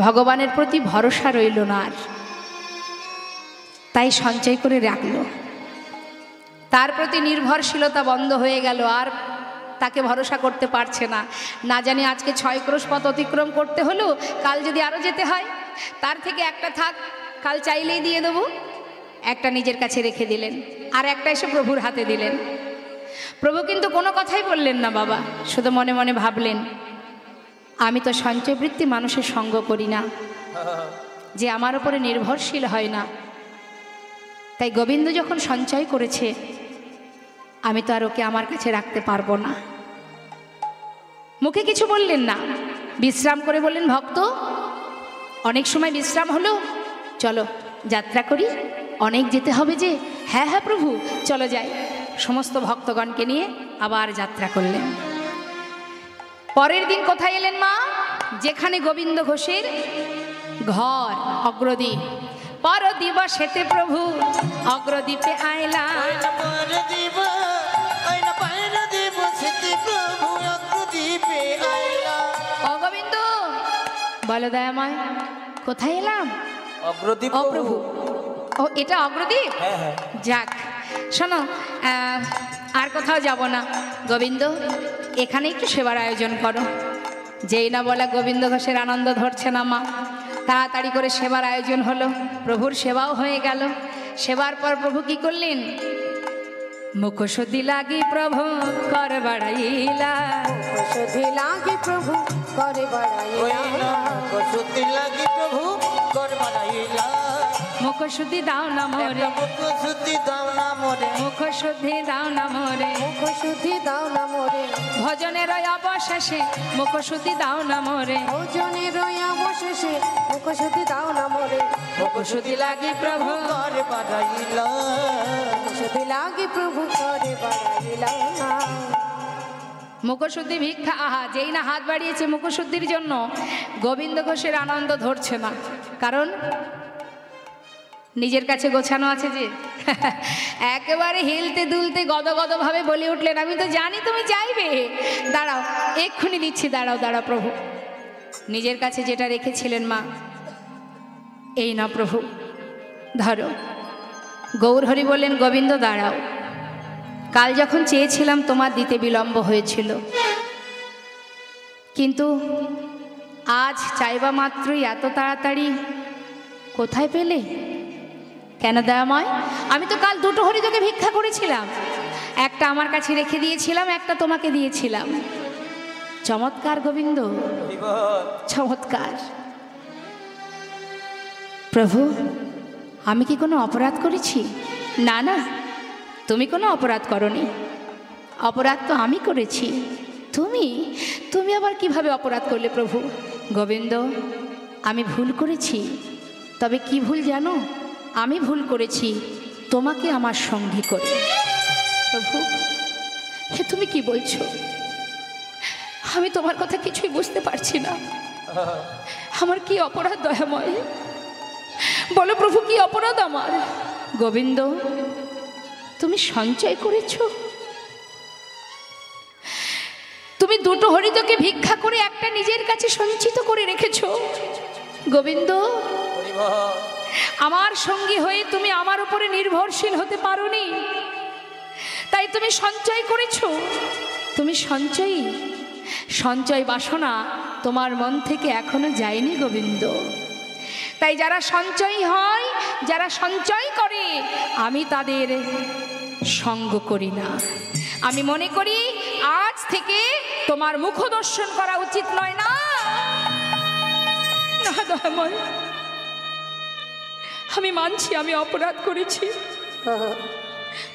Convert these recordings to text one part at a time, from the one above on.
ভগবানের প্রতি ভরসা রইল না আর, তাই সঞ্চয় করে রাখল। তার প্রতি নির্ভরশীলতা বন্ধ হয়ে গেল, আর তাকে ভরসা করতে পারছে না। না জানি আজকে 6 ক্রোশ পথ অতিক্রম করতে হলো, কাল যদি আরও যেতে হয়, তার থেকে একটা থাক, কাল চাইলেই দিয়ে দেবো। একটা নিজের কাছে রেখে দিলেন, আর একটা এসে প্রভুর হাতে দিলেন। প্রভু কিন্তু কোনো কথাই বললেন না বাবা, শুধু মনে মনে ভাবলেন, আমি তো সঞ্চয়বৃত্তি মানুষের সঙ্গ করি না, যে আমার উপরে নির্ভরশীল হয় না। তাই গোবিন্দ যখন সঞ্চয় করেছে, আমি তো আর ওকে আমার কাছে রাখতে পারবো না। মুখে কিছু বললেন না, বিশ্রাম করে বললেন, ভক্ত অনেক সময় বিশ্রাম হলো, চলো যাত্রা করি, অনেক যেতে হবে যে। হ্যাঁ হ্যাঁ প্রভু, চলো যাই। সমস্ত ভক্তগণকে নিয়ে আবার যাত্রা করলেন। পরের দিন কোথায় এলেন মা? যেখানে গোবিন্দ ঘোষের ঘর, অগ্রদ্বীপ। পর দিবসেতে প্রভু অগ্রদ্বীপে আইলা, ও গোবিন্দ বলো দয়াময়, কোথায় এলাম? অগ্রদ্বীপ। ও প্রভু, ও এটা অগ্রদ্বীপ? যাক, শোনো, আর কোথাও যাব না। গোবিন্দ এখানে একটু সেবার আয়োজন করো। যেই না বলা গোবিন্দ ঘোষের আনন্দ ধরছে না মা, তাড়াতাড়ি করে সেবার আয়োজন হলো। প্রভুর সেবাও হয়ে গেল। সেবার পর প্রভু কি করলেন? মুখশুদ্ধি লাগি প্রভু কর বাড়াইলা, মুখশুদ্ধি লাগি প্রভু করে বাড়াইলা, মুখশুদ্ধি লাগি প্রভু কর বাড়াইলা। মুখশুদ্ধি দাও না মোরে, মুখশুদ্ধি দাও না মোরে, মুখশুদ্ধি দাও না মোরে, মুখশুদ্ধি দাও না মোরে, ভজনের অবশেষে মুখশুদ্ধি দাও না মোরে, ভজনের অবশেষে মুখশুদ্ধি দাও না মোরে। মুখশুদ্ধি লাগি প্রভু কর বাড়াইলা, মুখশুদ্ধি লাগি প্রভু করে বাড়াইলা। মুখশুদ্ধি ভিক্ষা। আহা, যেই না হাত বাড়িয়েছে মুখশুদ্ধির জন্য, গোবিন্দ ঘোষের আনন্দ ধরছে না। কারণ নিজের কাছে গোছানো আছে যে। একেবারে হিলতে দুলতে গদগদ ভাবে বলে উঠলেন, আমি তো জানি তুমি চাইবে, দাঁড়াও এক্ষুনি দিচ্ছি, দাঁড়াও দাঁড়াও প্রভু। নিজের কাছে যেটা রেখেছিলেন মা, এই না প্রভু ধরো। গৌরহরি বললেন, গোবিন্দ দাঁড়াও, কাল যখন চেয়েছিলাম তোমার দিতে বিলম্ব হয়েছিল, কিন্তু আজ চাইবা মাত্রই এত তাড়াতাড়ি কোথায় পেলে? কেন দয়াময়? আমি তো কাল 2 হরি তোকে ভিক্ষা করেছিলাম, একটা আমার কাছে রেখে দিয়েছিলাম, একটা তোমাকে দিয়েছিলাম। চমৎকার গোবিন্দ, চমৎকার। প্রভু আমি কি কোনো অপরাধ করেছি? না না, তুমি কোনো অপরাধ করনি। অপরাধ তো আমি করেছি। তুমি আবার কিভাবে অপরাধ করলে প্রভু? গোবিন্দ আমি ভুল করেছি, তবে কি ভুল জানো? আমি ভুল করেছি তোমাকে আমার সঙ্গী করে। প্রভু হে তুমি কি বলছো? আমি তোমার কথা কিছুই বুঝতে পারছি না। আমার কি অপরাধ দয়াময়? বলো প্রভু, কি অপরাধ আমার? গোবিন্দ তুমি সঞ্চয় করেছো, তুমি 2 হরিতকে ভিক্ষা করে একটা নিজের কাছে সঞ্চিত করে রেখেছো। গোবিন্দ আমার সঙ্গী হয়ে তুমি আমার উপরে নির্ভরশীল হতে পারোনি, তাই তুমি সঞ্চয় করেছো। তুমি সঞ্চয় বাসনা তোমার মন থেকে এখনো যায়নি গোবিন্দ। তাই যারা সঞ্চয়ী হয়, যারা সঞ্চয় করে, আমি তাদের সঙ্গ করি না। আমি মনে করি আজ থেকে তোমার মুখ দর্শন করা উচিত নয়। না না দয়াময়, আমি মানছি আমি অপরাধ করেছি,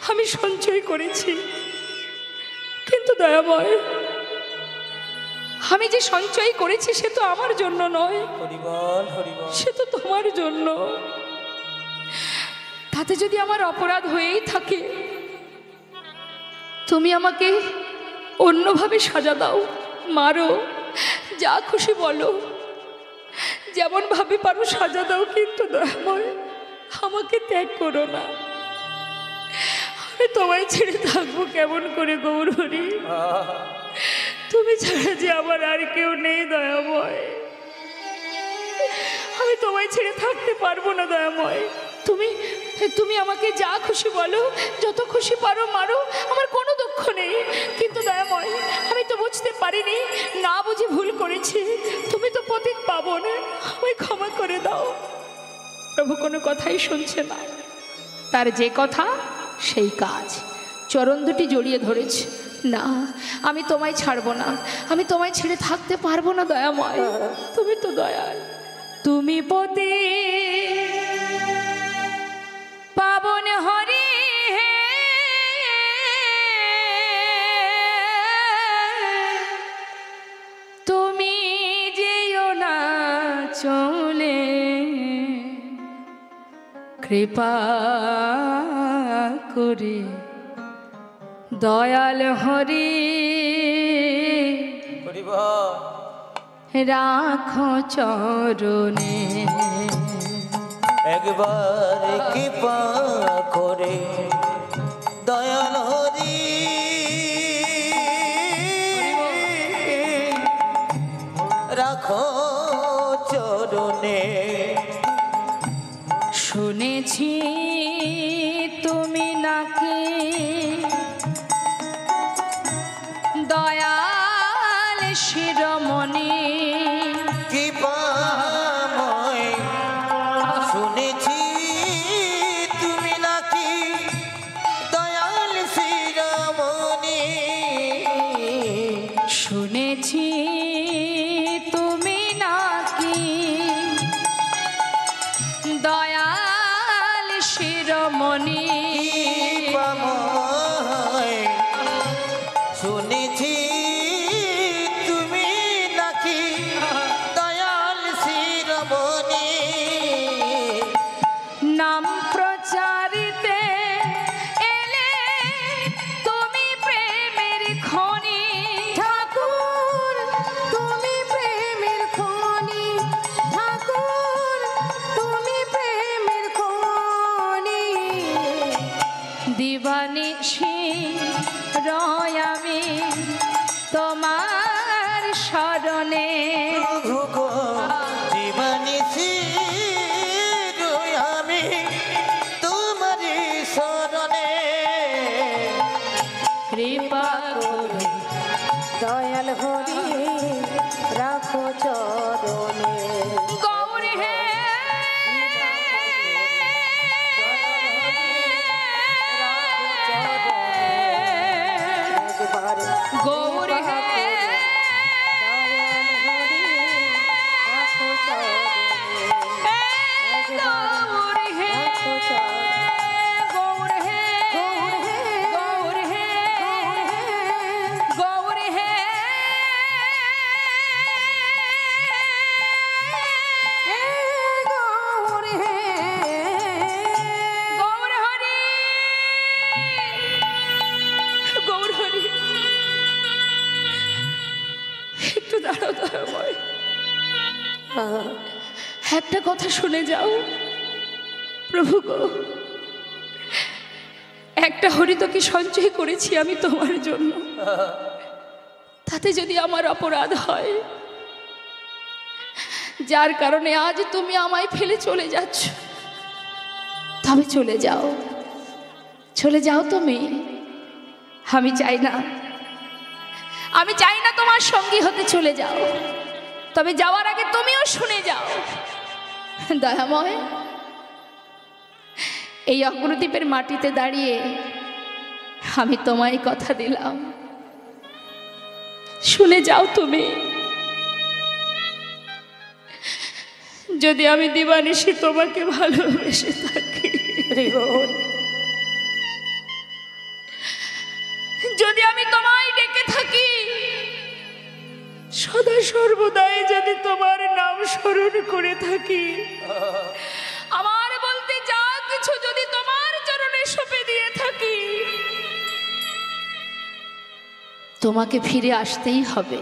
আমি সঞ্চয় করেছি, কিন্তু দয়াময় আমি যে সঞ্চয় করেছি সে তো আমার জন্য নয়, সে তো তোমার জন্য। তাতে যদি আমার অপরাধ হয়েই থাকে, তুমি আমাকে অন্যভাবে সাজা দাও, মারো, যা খুশি বলো, যেমন ভাবে পারো সাজা দাও, কিন্তু দয়াময় আমাকে ত্যাগ করো না। আমি তোমায় ছেড়ে থাকবো কেমন করে গৌরহরি? তুমি ছাড়া যে আমার আর কেউ নেই দয়াময়। আমি তোমায় ছেড়ে থাকতে পারবো না দয়াময়। তুমি তুমি আমাকে যা খুশি বলো, যত খুশি পারো মারো, আমার কোনো দুঃখ নেই। কিন্তু দয়াময়, আমি তো বুঝতে পারিনি, না বুঝে ভুল করেছি। তুমি তো পতিত পাবন, আমায় ক্ষমা করে দাও। প্রভু কোনো কথাই শুনছে না, তার যে কথা সেই কাজ। চরণ দুটি জড়িয়ে ধরেছে, না আমি তোমায় ছাড়বো না, আমি তোমায় ছেড়ে থাকতে পারবো না দয়াময়। তুমি তো দয়াল, তুমি পতি পাবন হরি হে, তুমি যেও না চলে, কৃপা করে দয়াল হরি রাখো চরণে। একবার কৃপা করে দয়াল হরি রাখো চরণে। শুনেছি তুমি নাকি দয়াল শিরোমণি, কৃপাময় শুনেছি তুমি নাকি দয়াল শিরোমণি। শুনেছি তুমি নাকি দয়াল শিরোমণি, কৃপাময় শুনেছি তুমি নাকি দয়াল শিরোমণি। নাম প্রচারিতে এলে তুমি প্রেমের খনি, ঠাকুর তুমি প্রেমের খনি, ঠাকুর তুমি প্রেমের খনি। দিবানিশি রয় আমি তোমার শরণে। প্রভু গো দিবানিশি রই আমি তোমারি শরণে। কৃপা করে দয়াল হরি রাখো চরণে। গৌর হে, একবার গৌর হে, দয়াল হরি রাখো চরণে। গৌর হে, রাখো চরণে। গৌর হে, গৌর হে, গৌর হে, গৌর হে, গৌর হে, গৌর হরি, গৌর হরি। একটু দাঁড়াও দয়াময়, একটা কথা শুনে যাও। প্রভু গো, একটা হরিতকে সঞ্চয় করেছি আমি তোমার জন্য, তাতে যদি আমার অপরাধ হয়, যার কারণে আজ তুমি আমায় ফেলে চলে যাচ্ছ, তবে চলে যাও, চলে যাও তুমি। আমি চাই না, আমি চাই না তোমার সঙ্গী হতে চলে যাও, তবে যাওয়ার আগে তুমিও শুনে যাও। দয়াময়, এই অগ্রদ্বীপের মাটিতে দাঁড়িয়ে আমি তোমায় কথা দিলাম, শুনে যাও তুমি। যদি আমি দিবানিশি তোমাকে ভালোবেসে থাকি, যদি আমি তোমায় ডেকে থাকি, সদা সর্বদাই যদি তোমার নাম স্মরণ করে থাকি, আমার বলতে যা কিছু যদি তোমার চরণে সঁপে দিয়ে থাকি, তোমাকে ফিরে আসতেই হবে,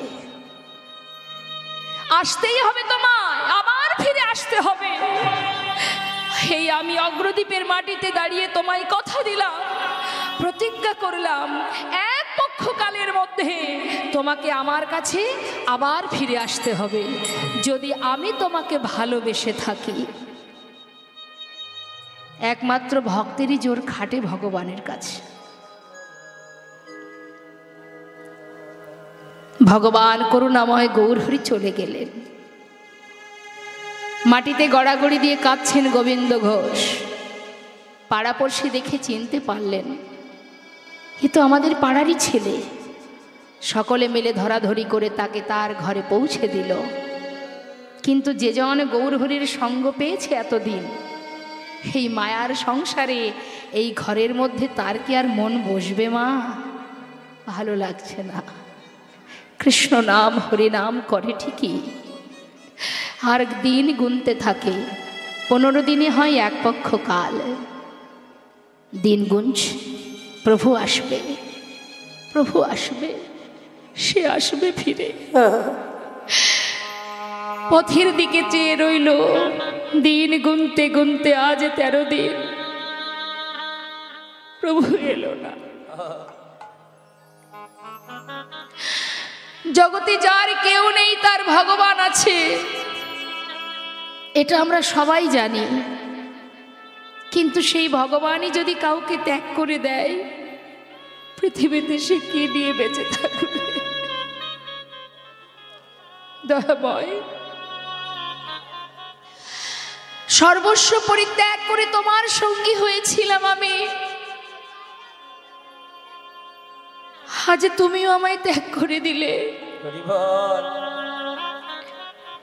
আসতেই হবে, তোমায় আবার ফিরে আসতে হবে। এই আমি অগ্রদ্বীপের মাটিতে দাঁড়িয়ে তোমায় কথা দিলাম, প্রতিজ্ঞা করলাম, এক পক্ষ ক্ষণকালের মধ্যে তোমাকে আমার কাছে আবার ফিরে আসতে হবে, যদি আমি তোমাকে ভালোবেসে থাকি। একমাত্র ভক্তেরই জোর খাটে ভগবানের কাছে। ভগবান করুণাময় গৌরহরি চলে গেলেন। মাটিতে গড়াগড়ি দিয়ে কাঁদছেন গোবিন্দ ঘোষ। পাড়াপড়শি দেখে চিনতে পারলেন, এ তো আমাদের পাড়ারই ছেলে। সকলে মিলে ধরাধরি করে তাকে তার ঘরে পৌঁছে দিল। কিন্তু যে জন গৌরহরির সঙ্গ পেয়েছে এতদিন, এই মায়ার সংসারে এই ঘরের মধ্যে তার কি আর মন বসবে মা? ভালো লাগছে না। কৃষ্ণ নাম হরি নাম করে ঠিকই, আর দিন গুনতে থাকে। 15 দিনে হয় এক পক্ষ কাল। দিন গুনছে, প্রভু আসবে, প্রভু আসবে, সে আসবে ফিরে। পথের দিকে চেয়ে রইল। দিন গুনতে গুনতে আজ 13 দিন, প্রভু এলো না। জগতে যার কেউ নেই তার ভগবান আছে, এটা আমরা সবাই জানি। কিন্তু সেই ভগবানই যদি কাউকে ত্যাগ করে দেয়, পৃথিবীতে সে কি নিয়ে বেঁচে থাকবে? দয়াময়, সর্বস্ব পরিত্যাগ করে তোমার সঙ্গী হয়েছিলাম আমি, আজ তুমিও আমায় ত্যাগ করে দিলে।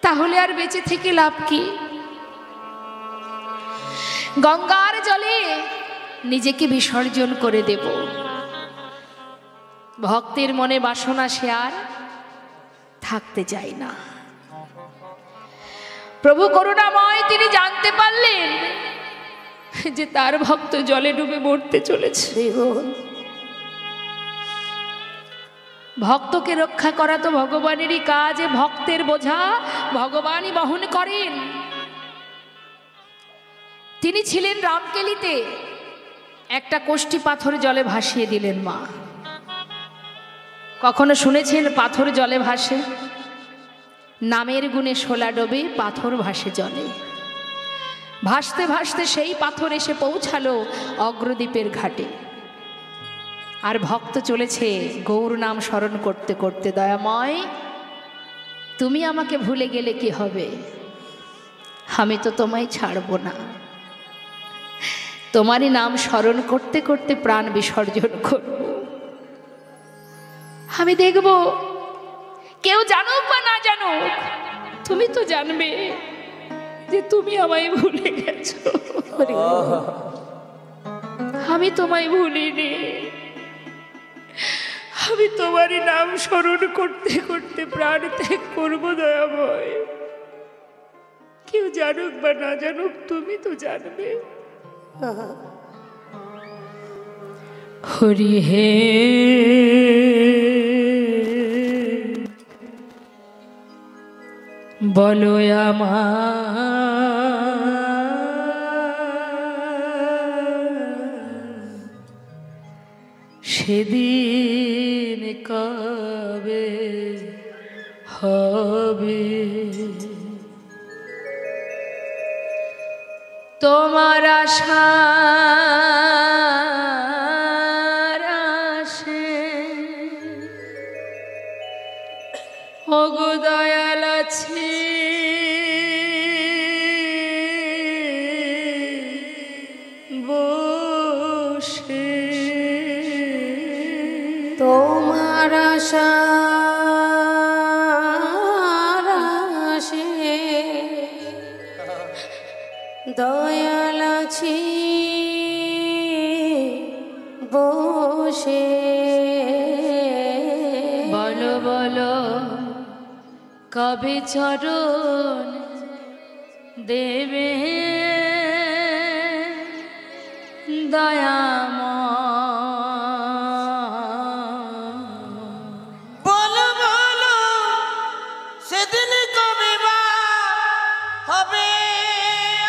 তাহলে আর বেঁচে থেকে লাভ কি? গঙ্গার জলে নিজেকে বিসর্জন করে দেব। ভক্তের মনে বাসনা সে আর থাকতে চায় না। প্রভু করুণাময়, তিনি জানতে পারলেন যে তার ভক্ত জলে ডুবে মরতে চলেছে। ভক্তকে রক্ষা করা তো ভগবানেরই কাজ। ভক্তের বোঝা ভগবানই বহন করেন। তিনি ছিলেন রামকেলিতে, একটা কোষ্ঠী পাথর জলে ভাসিয়ে দিলেন মা। কখনো শুনেছেন পাথর জলে ভাসে? নামের গুণে শোলা ডোবে, পাথর ভাসে জলে। ভাসতে ভাসতে সেই পাথর এসে পৌঁছালো অগ্রদ্বীপের ঘাটে। আর ভক্ত চলেছে গৌর নাম স্মরণ করতে করতে। দয়াময়, তুমি আমাকে ভুলে গেলে কি হবে? আমি তো তোমায় ছাড়ব না। তোমারই নাম স্মরণ করতে করতে প্রাণ বিসর্জন করব। আমি দেখব, কেউ জানুক বা না জানুক, তুমি তো জানবে যে তুমি আমায় ভুলে গেছো। আমি তোমায় ভুলিনি। আমি তোমারই নাম স্মরণ করতে করতে প্রাণ ত্যাগ করবো। দয়াময়, কেউ জানুক বা না জানুক, তুমি তো জানবে। হরি হে, বলো সেদিন কবে হবে? তোমার আশার আশে ওগো দয়াল আছে, বসে তোমার আশার আশে দয়াল আছি বসে। বলো বলো কবে চরণ দেবে দয়াময়? বলো বলো সেদিন কবে বা হবে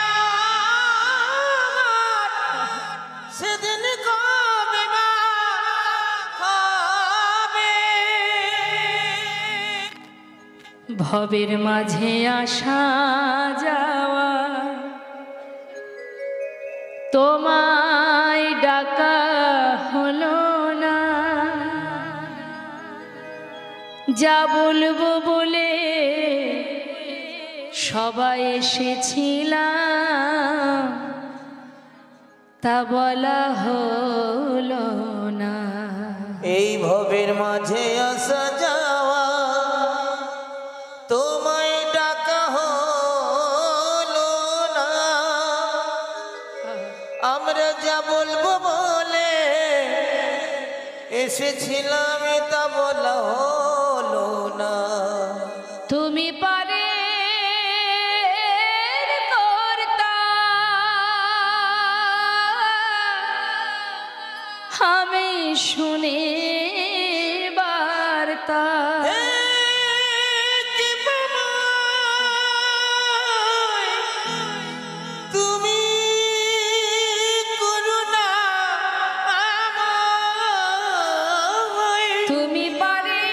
আমার? সেদিন কবে বা হবে? ভবের মাঝে আসা যাওয়া তোমায় ডাকা হলো না, যা বলবো বলে সবাই এসেছিলাম তা বলা হলো না। এই ভবের মাঝে আসা যাওয়া তোমায় ডাকা হলো না, আমরা যা বলবো বলে এসেছিলাম তা বলা হলো না। তুমি পারে আমি শুনে বার্তা, তুমি করুণা আমায়, তুমি পারে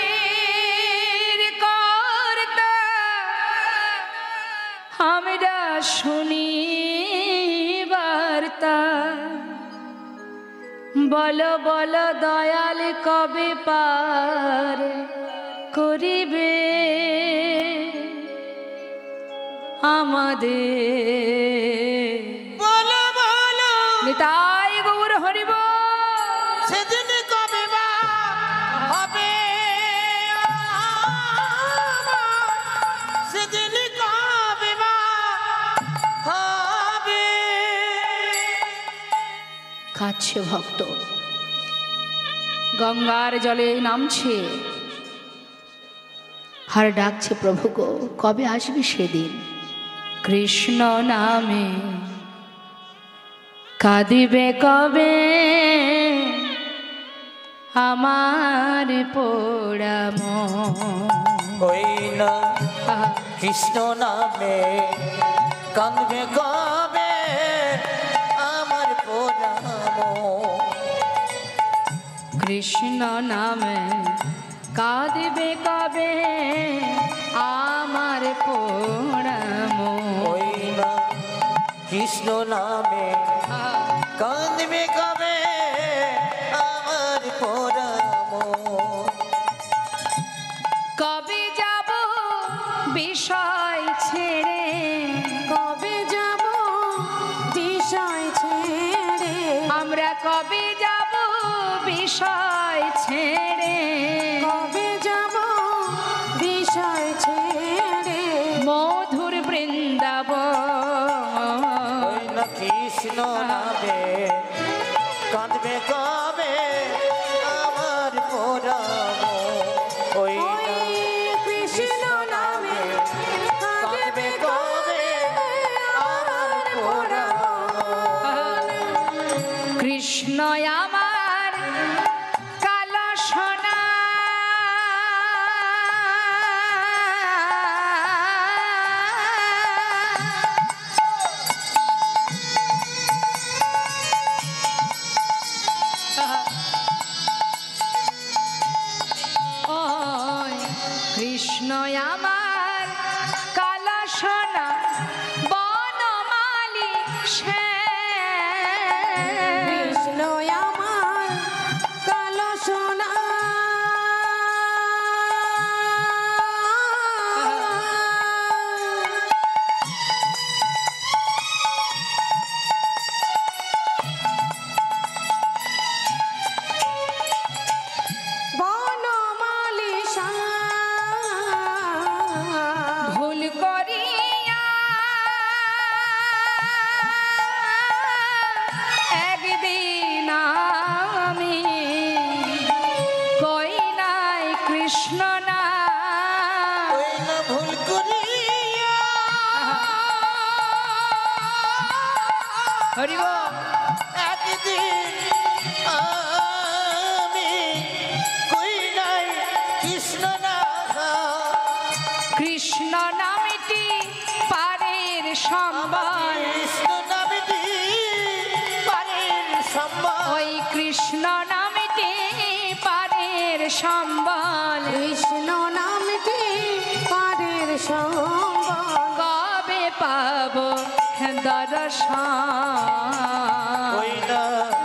কর্তা আমরা শুনি বার্তা। বলো বলো দয়াল কবে পার করিবে আমাদের, বলো বলো নিতাই গৌর হরিব সেদিন কবে বা হবে আমার, সেদিন কবে বা হবে। কাছে ভক্ত গঙ্গার জলে নামছে আর ডাকছে, প্রভু গো কবে আসবে সেদিন, কৃষ্ণ নামে কাঁদিবে কবে আমার পোড়া মন। ওই না কৃষ্ণ নামে কাঁদবে কবে আমার পোড়া মন, কৃষ্ণ নামে কাঁদিবে কবে আমার পোড়া মন। ওই না কৃষ্ণ নামে কাঁদবে কবে আমার পোড়া মন। কবে যাব বিষয় ছেড়ে, কবে যাব বিষয় ছেড়ে, আমরা কবে যাব বিষয় ছেড়ে, কবে যাব বিষয় ছেড়ে, মধুর বৃন্দাবন। ওই না কৃষ্ণ নামে কাঁদবে কবে আমার পোড়া মন। ওই না কৃষ্ণ নামে কাঁদবে কবে আমার পোড়া মন। কৃষ্ণ আমার কালো সোনা, ওই কৃষ্ণ আমার কালো সোনা বনমালী শ্যাম। কৃষ্ণ আমার কালো সোনা, বনমালী ভুল করিয়া একদিন আমি কই নাই কৃষ্ণ না, ওই না ভুল করিয়া হরিব একদিন আমি কই নাই কৃষ্ণ না। কৃষ্ণ নামটি পারের সম্বল, কৃষ্ণ নামটি পারের সম্বল, ওই কৃষ্ণ নামটি পারের সম্বল। কৃষ্ণ নামটি পারের পাবো দর্শন ওই না